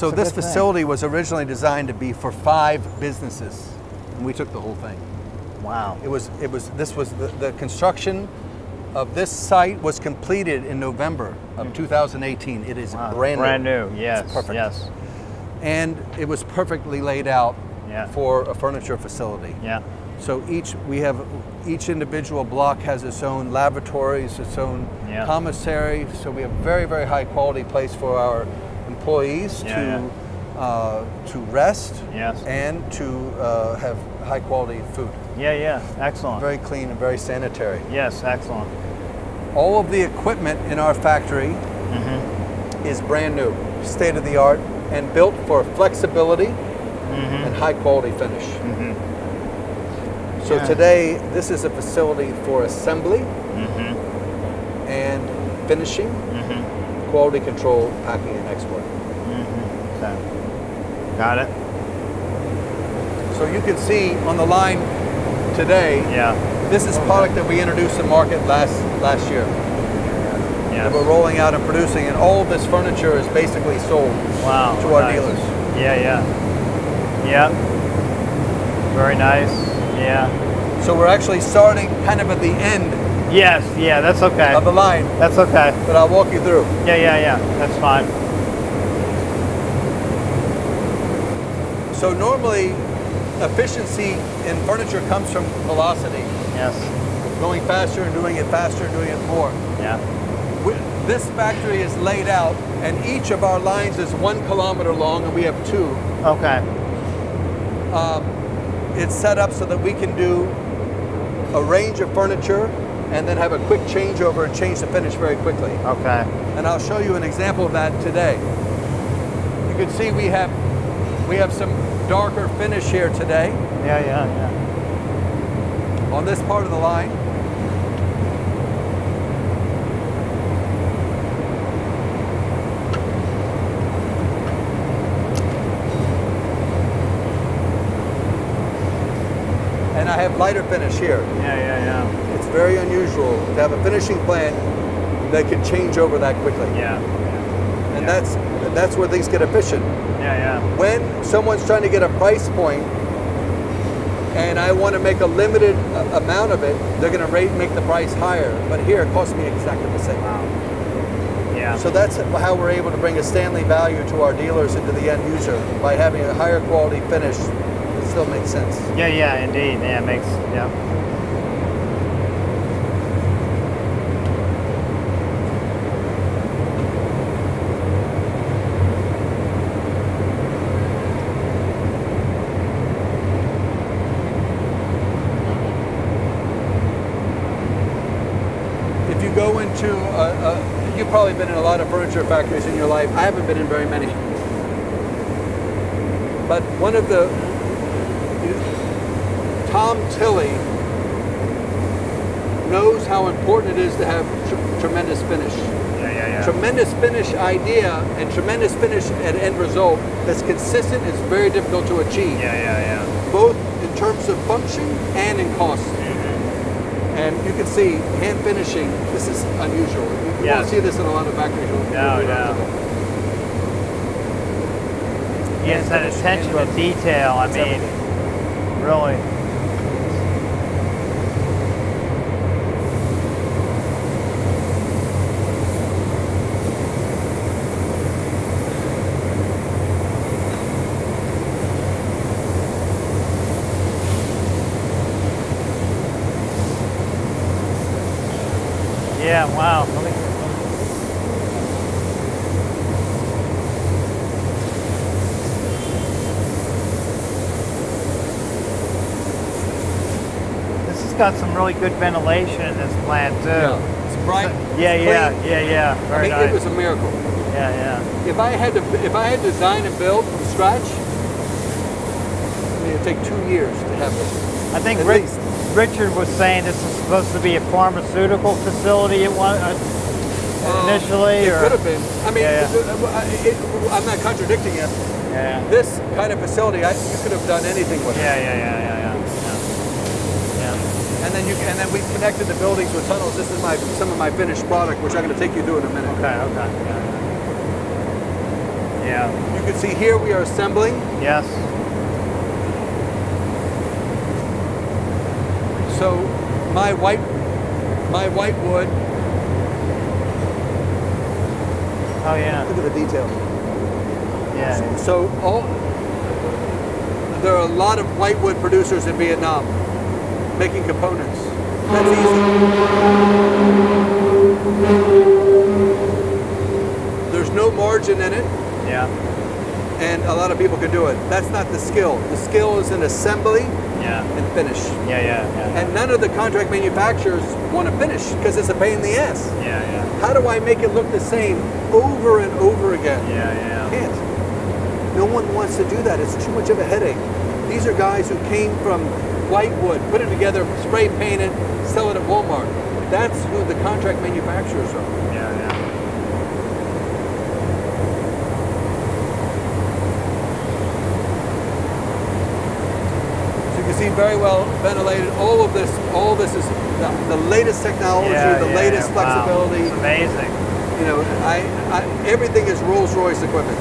So this facility was originally designed to be for 5 businesses, and we took the whole thing. Wow. The construction of this site was completed in November of 2018. It is brand new. Brand new, yes. It's perfect. Yes. And it was perfectly laid out Yeah. for a furniture facility. Yeah. So each individual block has its own laboratories, its own commissary. So we have a very, very high quality place for our employees to rest and to have high quality food. Yeah, yeah, excellent. Very clean and very sanitary. Yes, excellent. All of the equipment in our factory is brand new, state of the art, and built for flexibility and high quality finish. So today, this is a facility for assembly and finishing, quality control, packing, and export. Okay. Got it. So you can see on the line today, this is product that we introduced to market last year. That we're rolling out and producing, and all of this furniture is basically sold to our dealers. Yeah. Very nice. Yeah. So we're actually starting kind of at the end. Yes, that's okay. Of the line. That's okay. But I'll walk you through. Yeah, that's fine. So normally, efficiency in furniture comes from velocity. Yes. Going faster and doing it faster and doing it more. Yeah. This factory is laid out, and each of our lines is 1 kilometer long, and we have 2. Okay. It's set up so that we can do a range of furniture and then have a quick changeover and change the finish very quickly. Okay. And I'll show you an example of that today. You can see we have some darker finish here today. Yeah. On this part of the line. And I have lighter finish here. Yeah. It's very unusual to have a finishing plant that can change over that quickly. Yeah. And that's where things get efficient. Yeah. When someone's trying to get a price point and I want to make a limited amount of it, they're going to make the price higher. But here it costs me exactly the same. Wow. Yeah. So that's how we're able to bring a Stanley value to our dealers and to the end user by having a higher quality finish. It still makes sense. Yeah, indeed. Yeah, it makes, If you go into, you've probably been in a lot of furniture factories in your life. I haven't been in very many. But one of the, Tom Tilley knows how important it is to have tremendous finish. Yeah. Tremendous finish idea and tremendous finish at end result that's consistent is very difficult to achieve. Yeah. Both in terms of function and in cost. And you can see hand finishing, this is unusual. You won't see this in a lot of factories. No. Yes, that attention to detail, I mean, really. Yeah, wow. This has got some really good ventilation in this plant too. Yeah, it's bright. Yeah. Very nice. It was a miracle. Yeah. If I had to design and build from scratch, it'd take 2 years to have this. I think at least. Richard was saying this is supposed to be a pharmaceutical facility initially? It could have been. I mean, I'm not contradicting you. Yeah. This kind of facility, you could have done anything with it. Yeah. And then we've connected the buildings with tunnels. This is some of my finished product, which I'm going to take you through in a minute. Okay. Yeah. You can see here we are assembling. Yes. So my white wood. Oh yeah. Look at the detail. Yeah. So there are a lot of whitewood producers in Vietnam making components. That's easy. There's no margin in it. Yeah. And a lot of people can do it. That's not the skill. The skill is in assembly and finish. Yeah. And none of the contract manufacturers want to finish because it's a pain in the ass. Yeah. How do I make it look the same over and over again? Yeah. Can't. No one wants to do that. It's too much of a headache. These are guys who came from whitewood, put it together, spray paint it, sell it at Walmart. That's who the contract manufacturers are. Yeah. So you can see very well ventilated. All this is the latest technology, the latest flexibility. Wow. It's amazing. You know, everything is Rolls-Royce equipment.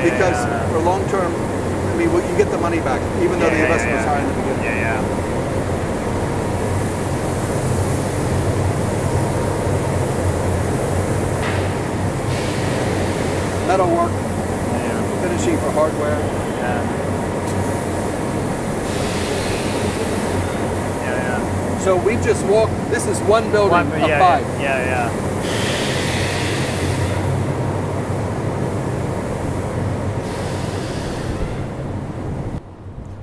Because for long term, I mean, you get the money back, even though the investment was high in the beginning. Metal work, finishing for hardware. So we just walked. This is one building of 5.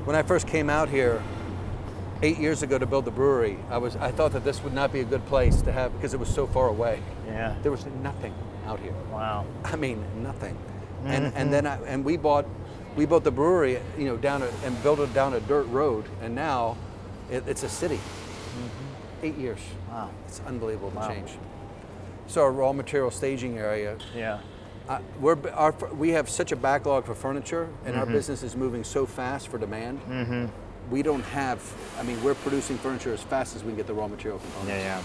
When I first came out here 8 years ago to build the brewery, I thought that this would not be a good place to have because it was so far away. Yeah. There was nothing out here. Wow. I mean, nothing. And then we built the brewery, you know, and built it down a dirt road, and now it's a city. 8 years. Wow. It's unbelievable the change. So our raw material staging area. Yeah. We have such a backlog for furniture, and our business is moving so fast for demand. We don't have. I mean, we're producing furniture as fast as we can get the raw material components. Yeah.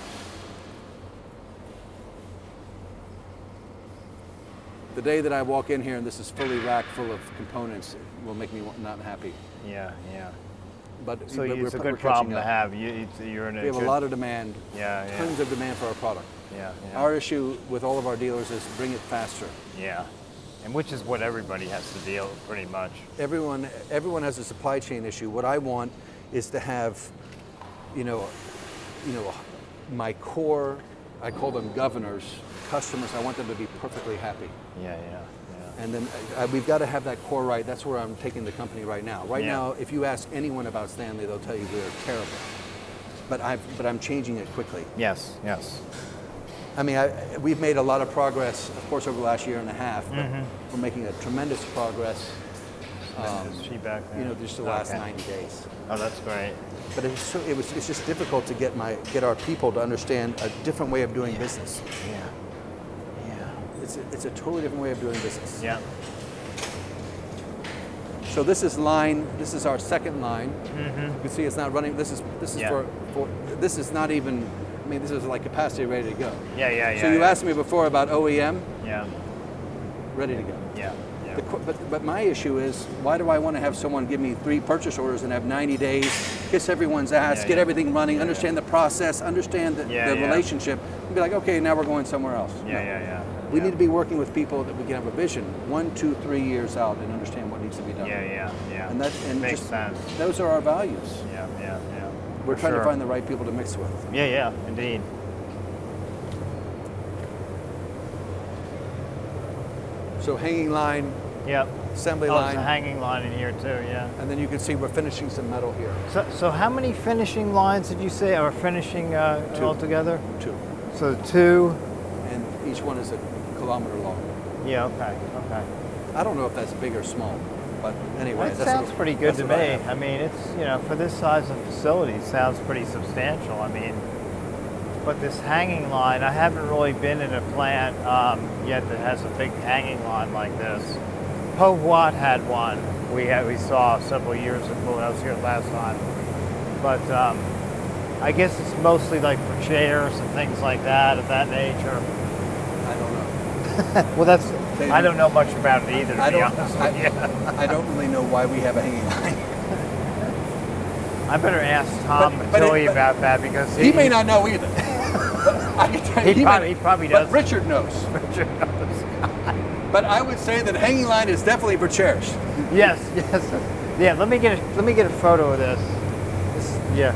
The day that I walk in here and this is fully racked full of components will make me not happy. Yeah. But So it's a we're good problem catching to up. have. You're in a We have a lot of demand. Tons of demand for our product. Yeah. Our issue with all of our dealers is bring it faster. Yeah. And which is what everybody has to deal with pretty much. Everyone has a supply chain issue. What I want is to have, you know, my core, I call them governors, customers, I want them to be perfectly happy. Yeah. And then we've got to have that core right. That's where I'm taking the company right now. Right now, if you ask anyone about Stanley, they'll tell you we're terrible. But I'm changing it quickly. Yes. I mean, we've made a lot of progress, of course, over the last year and a half. But we're making a tremendous progress. Feedback. You know, just the last 90 days. Oh, that's great. But it's just difficult to get our people to understand a different way of doing business. Yeah. It's a totally different way of doing business. Yeah. So this is our second line. You can see it's not running. This is this is not even. I mean, this is like capacity ready to go. Yeah. So you asked me before about OEM. Yeah. Ready to go. Yeah. But my issue is, why do I want to have someone give me 3 purchase orders and have 90 days, kiss everyone's ass, get everything running, understand the process, understand the relationship, and be like, okay, now we're going somewhere else. We need to be working with people that we can have a vision 1, 2, 3 years out and understand what needs to be done. Yeah. And makes sense. Those are our values. Yeah. We're trying to find the right people to mix with. Yeah, indeed. So hanging line, assembly line. There's a hanging line in here too, yeah. And then you can see we're finishing some metal here. So how many finishing lines did you say are finishing altogether? 2. So 2. And each one is a kilometer long. Yeah, okay. I don't know if that's big or small, but anyway. That sounds pretty good to me. I mean, it's, for this size of facility, it sounds pretty substantial. I mean, but this hanging line, I haven't really been in a plant yet that has a big hanging line like this. Watt had one we saw several years ago when I was here last time. But I guess it's mostly like for chairs and things like that of that nature. I don't know. Well, I don't know much about it either, to be honest with you. I don't really know why we have a hanging line. I better ask Tom Matilli about that, because he may not know either. I can tell you, he probably does. But Richard knows. Richard knows. But I would say that hanging line is definitely for chairs. Yes, yes. Yeah, let me get a photo of this. Yeah.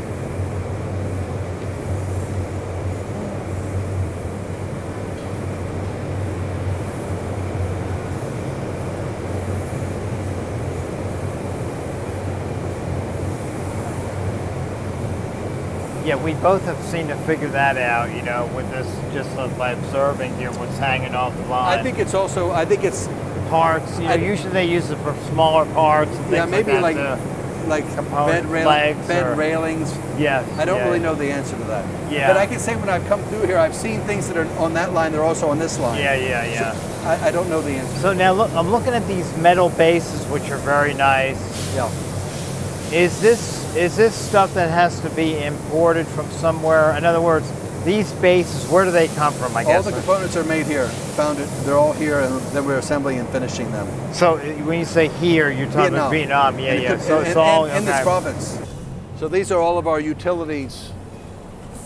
Yeah, we both have seemed to figure that out, you know, with this, just by observing here what's hanging off the line. I think it's parts. You know, usually they use it for smaller parts. And things maybe like bed railings. Yes. I don't really know the answer to that. Yeah. But I can say when I've come through here, I've seen things that are on that line. They're also on this line. Yeah. So I don't know the answer. So now look, I'm looking at these metal bases, which are very nice. Yeah. Is this stuff that has to be imported from somewhere? In other words, these bases, where do they come from, I guess? All the components are made here. They're all here, and then we're assembling and finishing them. So when you say here, you're talking about Vietnam. Yeah. So it's all in this province. So these are all of our utilities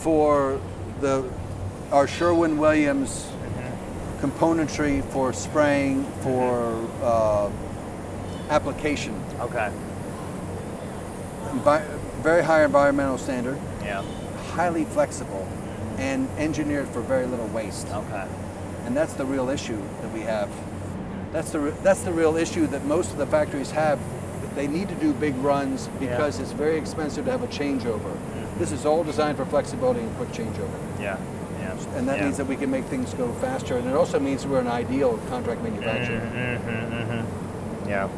for our Sherwin-Williams componentry for spraying, for application. Okay. Very high environmental standard. Yeah. Highly flexible, and engineered for very little waste. Okay. And that's the real issue that we have. That's the real issue that most of the factories have. They need to do big runs because it's very expensive to have a changeover. This is all designed for flexibility and quick changeover. Yeah. And that means that we can make things go faster, and it also means we're an ideal contract manufacturer. Yeah.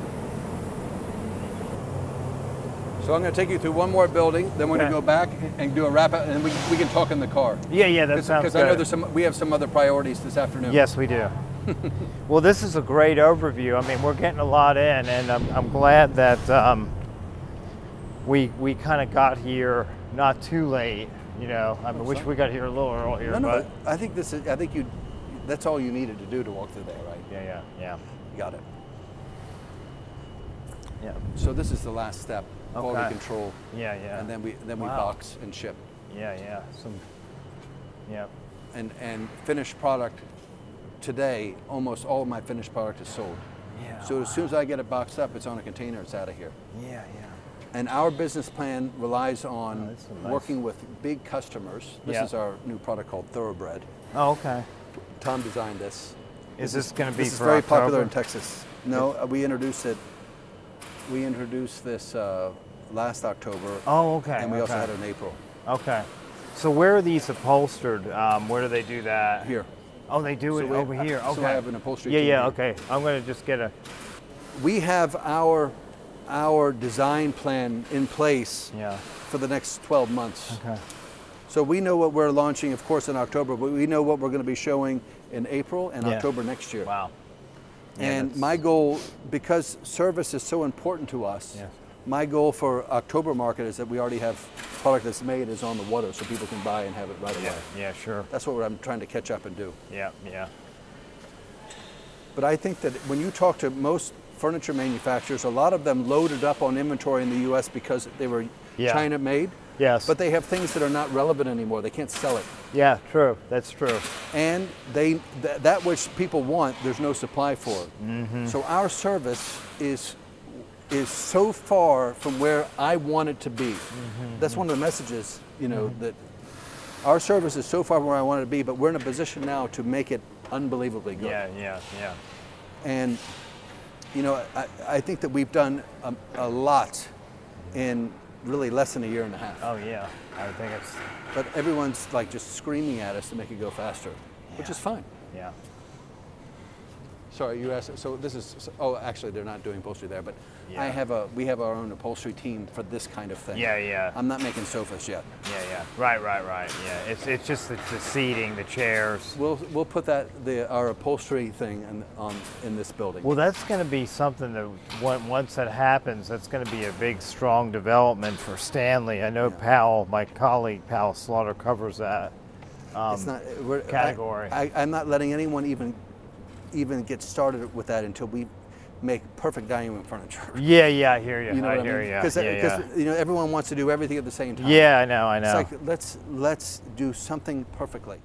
So I'm going to take you through one more building, then we're going to go back and do a wrap up, and then we can talk in the car. Yeah, that sounds good. Because I know we have some other priorities this afternoon. Yes, we do. Well, this is a great overview. I mean, we're getting a lot in, and I'm glad that we kind of got here not too late. You know, I wish we got here a little earlier. No, but I think that's all you needed to do to walk through there, right? Yeah. You got it. Yeah. So this is the last step. Quality control. Yeah. And then we box and ship. Yeah. And finished product today, almost all of my finished product is sold. Yeah. So as soon as I get it boxed up, it's on a container, it's out of here. Yeah. And our business plan relies on working with big customers. This is our new product called Thoroughbred. Oh, okay. Tom designed this. Is this going to be This is for very October? popular in Texas. No, we introduced it. We introduced this last October. Oh, okay. And we also had it in April. Okay. So where are these upholstered? Where do they do that? Here. Oh, they do it over here. Okay. So I have an upholstery team. Yeah. Okay. I'm going to just get a. We have our design plan in place for the next 12 months. Okay. So we know what we're launching, of course, in October, but we know what we're going to be showing in April and October next year. Wow. And my goal, because service is so important to us, my goal for October market is that we already have product that's made is on the water so people can buy and have it right away. Yeah, sure. That's what I'm trying to catch up and do. Yeah. But I think that when you talk to most furniture manufacturers, a lot of them loaded up on inventory in the U.S. because they were China made. Yes. But they have things that are not relevant anymore. They can't sell it. Yeah, true. That's true. And that which people want, there's no supply for. So our service is so far from where I want it to be. That's one of the messages, you know, that our service is so far from where I want it to be, but we're in a position now to make it unbelievably good. Yeah. And, you know, I think that we've done a lot in really less than a year and a half. Oh yeah, I think it's. But everyone's like just screaming at us to make it go faster, which is fine. Yeah. Sorry, you asked. So this is. Oh, actually, they're not doing upholstery there, but we have our own upholstery team for this kind of thing. Yeah. I'm not making sofas yet. Yeah. Right. Yeah. It's just the seating, the chairs. We'll put our upholstery thing in this building. Well, that's going to be something that once that happens, that's going to be a big, strong development for Stanley. I know Powell, my colleague Powell Slaughter, covers that it's not category. I'm not letting anyone even even get started with that until we make perfect dining room furniture. Yeah, I hear you. You know I what hear mean? you. Because you know, everyone wants to do everything at the same time. Yeah, I know. It's like let's do something perfectly.